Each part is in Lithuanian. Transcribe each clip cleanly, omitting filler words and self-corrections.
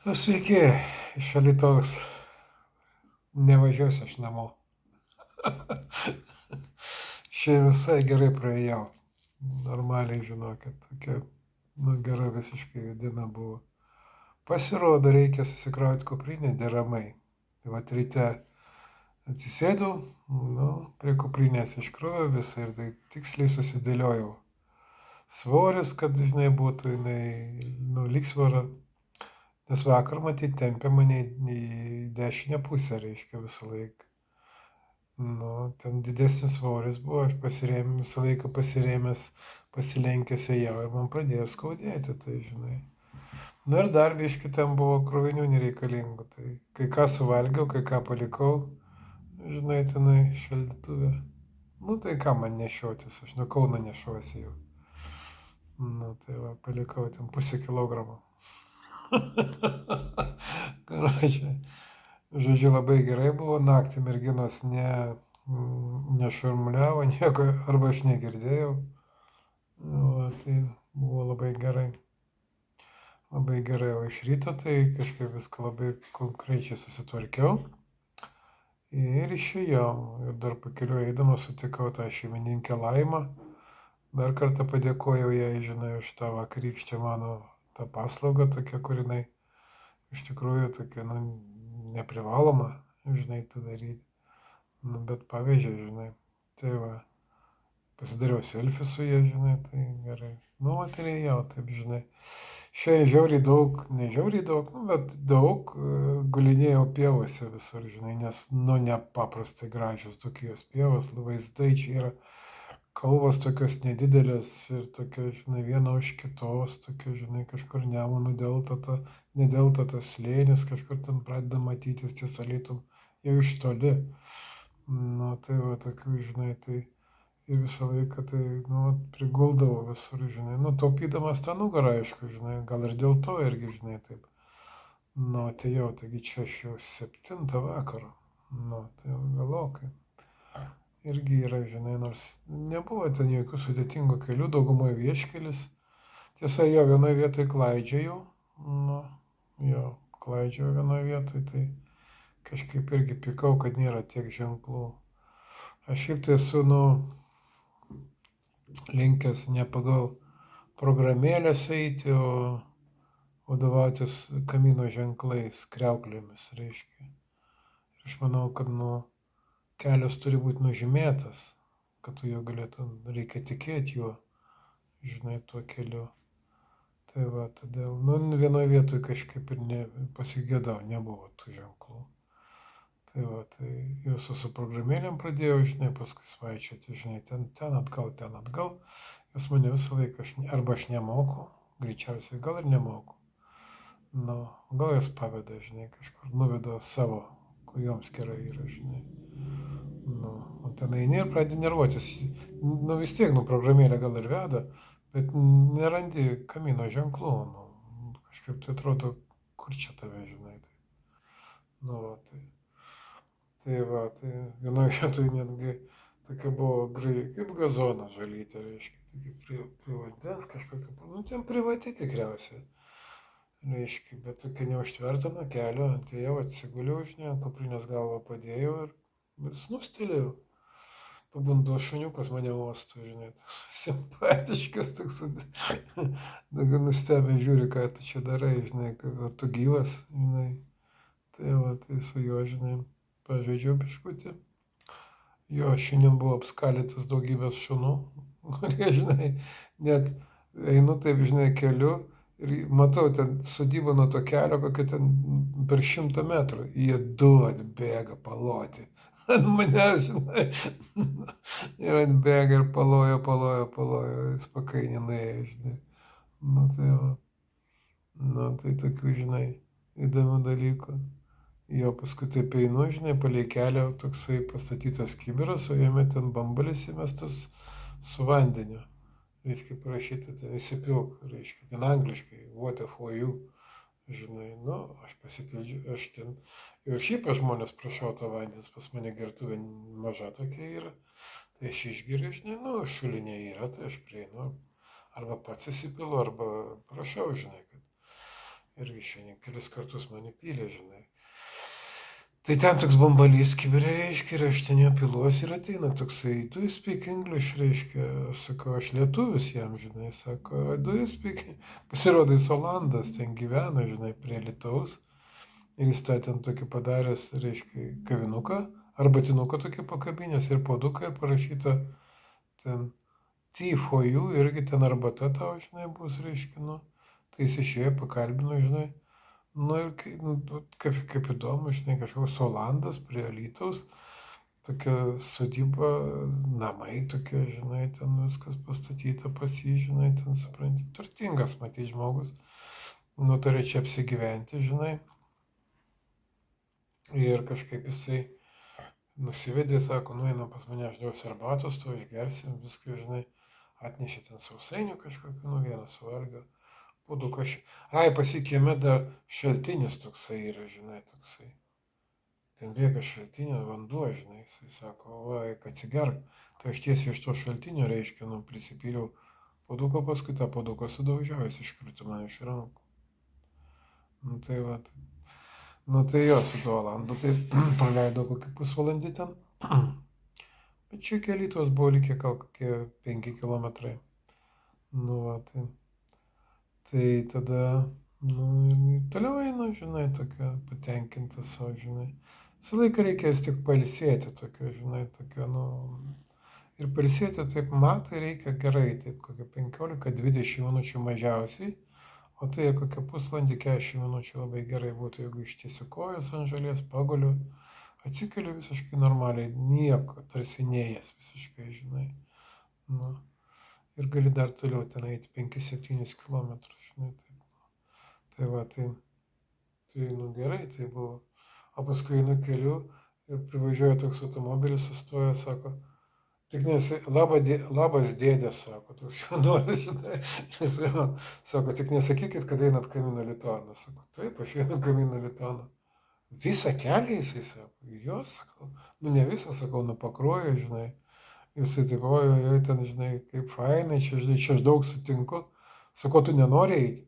Sveiki, iš Alytaus. Nevažiuosiu aš namo. Šiandien visai gerai praėjau. Normaliai, žinokit, tokia, gera visiškai diena buvo. Pasirodo, reikia susikrauti kuprinę deramai. Tai vat ryte atsisėdau, prie kuprinės iškroviau visą ir tai tiksliai susidėliojau. Svoris, kad, žinai, būtų jinai, lygsvara. Nes vakar, matyt, tempė mane į dešinę pusę, reiškia, visą laiką. Ten didesnis svoris buvo, aš visą laiką pasilenkęs ėjau ir man pradėjo skaudėti, tai žinai. Ir dar biški ten buvo krovinių nereikalingų, tai kai ką suvalgiau, kai ką palikau, žinai, tenai šaldytuvė. Tai ką man nešiotis, aš nuo Kauno nešuosi jau. Tai va, palikau ten 0,5 kilogramo. Karočią. Žodžiu, labai gerai buvo, naktį merginos nešurmuliavo nieko, arba aš negirdėjau. Tai buvo labai gerai. Labai gerai, o iš ryto tai kažkaip viską labai konkrečiai susitvarkiau. Ir išėjau. Ir dar pakeliu eidamas sutikau tą šeimininkę Laimą. Dar kartą padėkojau jai, žinai, už tą vakarykštę mano tą paslaugą tokia, kur jinai iš tikrųjų tokia, neprivaloma, žinai, tą daryti. Bet pavežė, žinai. Tai va, pasidariau selfį su jie, žinai, tai gerai. Ir ėjau, taip, žinai. Šiandien žiauriai daug, ne žiauriai daug, bet daug gulinėjau pievose visur, žinai, nes, nepaprastai gražios tokios pievos, vaizdai čia yra. Kalvos tokios nedidelės ir tokia, žinai, viena už kitos, tokia, žinai, kažkur Nemuno delta, ne delta tas slėnis, kažkur ten pradeda matytis ties Alytum, jau iš toli. Tai va, tokių, žinai, tai ir visą laiką tai, priguldavau visur, žinai, taupydamas tą nugarą, aišku, žinai, gal ir dėl to irgi, žinai, taip. Atėjau, taigi čia aš jau 7 vakaro, tai jau vėlokai. Irgi yra, žinai, nors nebuvo ten jokių sudėtingų kelių, daugumoje vieškelis. Tiesa, jo vienoje vietoje klaidžiojau, klaidžiojau vienoje vietoje, tai kažkaip irgi pikau, kad nėra tiek ženklų. Aš šiaip tai esu, linkęs ne pagal programėlės eiti, o vadovautis kamino ženklais, kriauklėmis, reiškia. Ir aš manau, kad, kelias turi būti nužymėtas, kad tu jo reikia tikėti juo, žinai, tuo keliu. Tai va, todėl, vienoje vietoje kažkaip ir pasigėdau, nebuvo tų ženklų. Tai va, tai jau su programėlėm pradėjau, žinai, paskui svaičioti, žinai, ten atgal. Jos mane visą laiką, arba aš nemoku, greičiausiai gal ir nemoku. Gal jos paveda, žinai, kažkur nuveda savo, kur joms gerai yra, žinai. Ten eini ir pradedi nervuotis. Vis tiek, programėlė gal ir veda, bet nerandi kamino ženklų. Kažkaip tai atrodo, kur čia tave, žinai. Tai va, tai vienoje vietoje netgi tokia buvo kaip gazonas žalytė, reiškia, prie vandens kažkokia, ten privati tikriausiai. Reiškia, bet tokia neužtverta nuo kelio, atėjau, atsiguliau, žinai, kuprinės galvą padėjau ir vis nustelėjau. Pabundo šuniukas mane uosto, žinai, simpatiškas toks, nustebę žiūri, ką tu čia darai, žinai, ar tu gyvas, žinai. Tai va, tai su juo, žinai, pažaidžiau biškutį. Jo, šiandien buvo apskalytas daugybės šunų, kurie, žinai, net einu taip, žinai, keliu ir matau, ten sodyba nuo to kelio, kokia ten per 100 metrų, jie du atbėga paloti. Ant manęs, žinai, ir atbėga ir palojo, jis pakainį nuėjo, žinai. Tai va, tai tokių, žinai, įdomių dalykų. Jo, paskui taip einu, žinai, palei kelią toksai pastatytas kibiras, o jame ten bambalis įmestas su vandeniu. Reiškia, parašyta, ten įsipilk, reiškia, ten angliškai, water for you. Žinai, aš pasipildžiu, aš ten, ir šiaip aš žmonės prašau to vandens, pas mane gertuvė maža tokia yra, tai aš išgeriu, žinai, šulinė yra, tai aš prieinu, arba pats įsipilu, arba prašau, žinai, kad. irgi šiandien kelis kartus mane pylė, žinai. Tai ten toks bambalys kibirė, reiškia, ir aš ten jo piluos ir ateina toksai, do you speak English, reiškia, sakau, aš lietuvis jam, žinai, sako, do you speak, pasirodo, jis Olandas, ten gyvena, žinai, prie Lietuvos, ir jis tą ten tokį padaręs, reiškia, kavinuką, arbatinuką tokį pakabinės ir puoduką ir parašyta ten tea for you, irgi ten arbata tau, žinai, bus, reiškia, nu, tai jis išėjo, pakalbino, žinai. Nu ir kaip įdomu, žinai, kažkoks Olandas prie Alytaus, tokia sodyba, namai tokie, žinai, ten viskas pastatyta pas jį, žinai, ten supranti, turtingas, matai, žmogus, nutarė čia apsigyventi, žinai, ir kažkaip jisai nusivedė, sako, nueinam pas mane, aš duosiu arbatos, to išgersim, viską, žinai, atnešė ten sausainių kažkokių, nu vieną suvalgė. Puodukas. Ai, pasikėmė dar šaltinis toksai yra, žinai, toksai. Ten bėga šaltinio vanduo, žinai, jisai sako, va, atsigerk. Tai aš tiesiai iš to šaltinio, reiškia, nu, prisipyliau puoduką, paskui tą puoduką sudaužiau, jis iškrito man iš rankų. Nu, tai va. Nu, tai jo, su tuo Olandu, tai praleido kokį pusvalandį ten. Bet čia kelytos buvo likę gal kokie 5 kilometrai. Nu, va, tai. Tai tada, nu, toliau einu, žinai, tokia patenkinta savo, žinai. Visą laiką reikia vis tik pailsėti, tokia, žinai, tokia, nu. Ir pailsėti taip matai reikia gerai, taip kokia 15-20 minučių mažiausiai, o tai kokia pusvalandį 40 minučių labai gerai būtų, jeigu ištiesiu kojas ant žolės, paguliu, atsikeliu visiškai normaliai, nieko, tarsi neėjęs visiškai, žinai. Nu. Ir gali dar toliau ten eiti 5-7 kilometrus, žinai, taip. Tai va, tai nu gerai, tai buvo. O paskui einu keliu ir privažiuoja toks automobilis, sustoja, sako, tik labas dėdė, sako, toks jaunuolis, žinai, jis man sako, tik nesakykit, kad einat Kamino Lituano, sako, taip, aš einu Kamino Lituano. Visą kelią jisai sako, jo, sakau, nu ne visą, sakau, nu pakruoju, žinai. Jisai taip, oi, ten, žinai, kaip fainai, čia, žinai, čia aš daug sutinku. Sako, tu nenori eiti?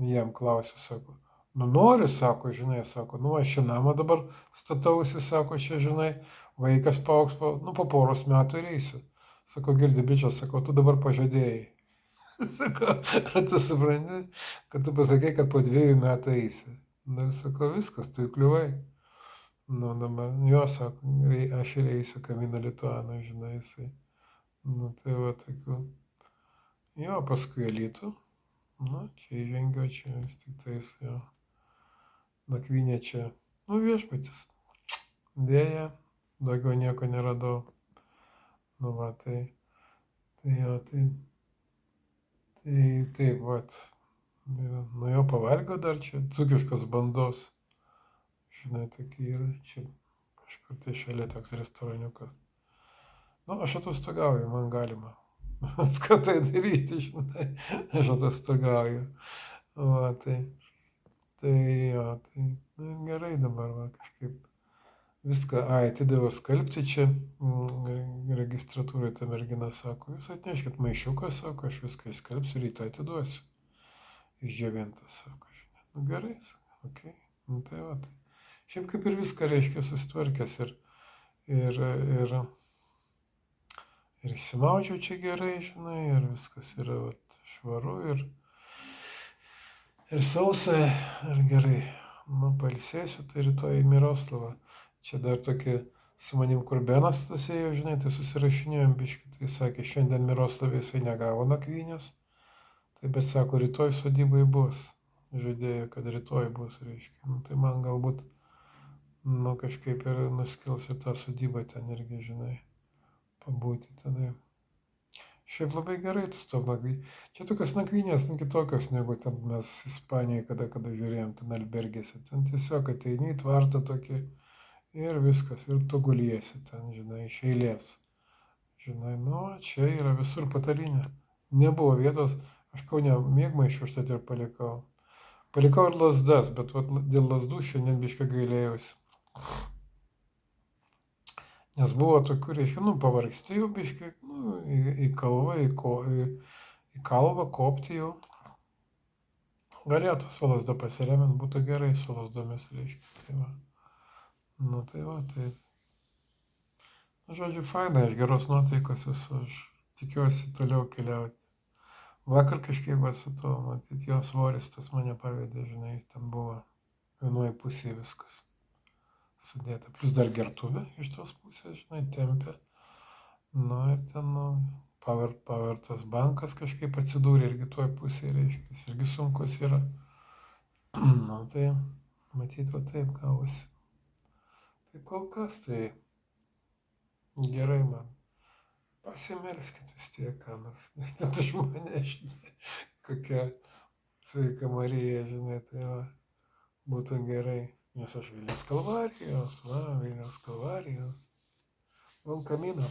Jam klausiu, sako, nu noriu, sako, žinai, sako, nu aš čia namą dabar statausi, sako, čia, žinai, vaikas paaugs, nu po poros metų ir eisiu. Sako, girdi, bičias, sako, tu dabar pažadėjai. Sako, ar tu supranti, kad tu pasakei, kad po 2 metų eisi. Dar sako, viskas, tu įkliuvai. Nu, dabar, jo, sako, aš ir eisiu Kamino Lituano, žinai, jisai. Nu, tai va, tokių. Jo, paskui Alytų. Nu, čia įžengiau, čia vis tik tais, jo. Nakvynė čia, nu, viešbutis. Dėja, daugiau nieko neradau. Nu, va, tai jo, tai taip, vat. Nu, jo pavalgiau dar čia, dzūkiškas bandos. Žinai, tokie yra, čia kažkur tai šalia toks restoraniukas. Nu, aš atostogauju, man galima viską tai daryti, žinai, aš atostogauju. O, tai jo, tai nu, gerai dabar, va, kažkaip viską, atidaviau skalbti čia, registratūrai ta mergina sako, jūs atneškit maišiuką, sako, aš viską įskalbsiu, rytą atiduosiu. Išdžiovintas, sako, žinai, nu gerai, sako, okei, nu tai va, tai. Šiaip kaip ir viską reiškia susitvarkęs ir išsimaudžiau čia gerai, žinai, ir viskas yra vat, švaru ir sausa ir gerai. Nu, pailsėsiu, tai rytoj į Miroslavą. Čia dar tokie su manim kur Benas tas ėjo, žinai, tai susirašinėjom biškį, tai sakė, šiandien Miroslavė jisai negavo nakvynės, tai bet sako, rytoj sodybai bus. Žadėjo, kad rytoj bus, reiškia. Nu, tai man galbūt nu, kažkaip ir nuskils ir tą sodybą ten irgi, žinai, pabūti tada. Šiaip labai gerai tu stop nakvynė. Čia tokios nakvynės kitokios negu ten mes Ispanijoje, kada žiūrėjom ten albergėse. Ten tiesiog ateini į tvartą tokį ir viskas, ir tu guliesi ten, žinai, iš eilės. Žinai, nu, čia yra visur patalinė. Nebuvo vietos, aš Kaune miegmaišį užtat ir palikau. Palikau ir lasdas, bet vat, dėl lasdų šiandien biškai gailėjausi. Nes buvo tokių, reiškia, nu, pavargsti jau biškai, nu, į kalvą, į kalvą kopti jau. Galėtų su lasda pasiremiant, būtų gerai su lasdomis, reiškia. Tai va. Nu tai va, tai. Nu, žodžiu, fainai, aš geros nuotaikos esu, aš tikiuosi toliau keliauti. Vakar kažkiek va su to, matyt, jo svoris tas mane pavedė, žinai, ten buvo vienoje pusėje viskas sudėta. Plus dar gertuvė iš tos pusės, žinai, tempė. Nu ir ten, nu, pavertas bankas kažkaip atsidūrė irgi toj pusėje, reiškia, jis irgi sunkus yra. Nu tai, matyt, va taip gavosi. Tai kol kas, tai gerai man. Pasimelskit vis tiek, ką nors. Net už mane, žinai, kokia sveika Marija, žinai, tai va, būtų gerai. Nes aš Vilniaus Kalvarijos, va, Vilniaus Kalvarijos. Buen camino.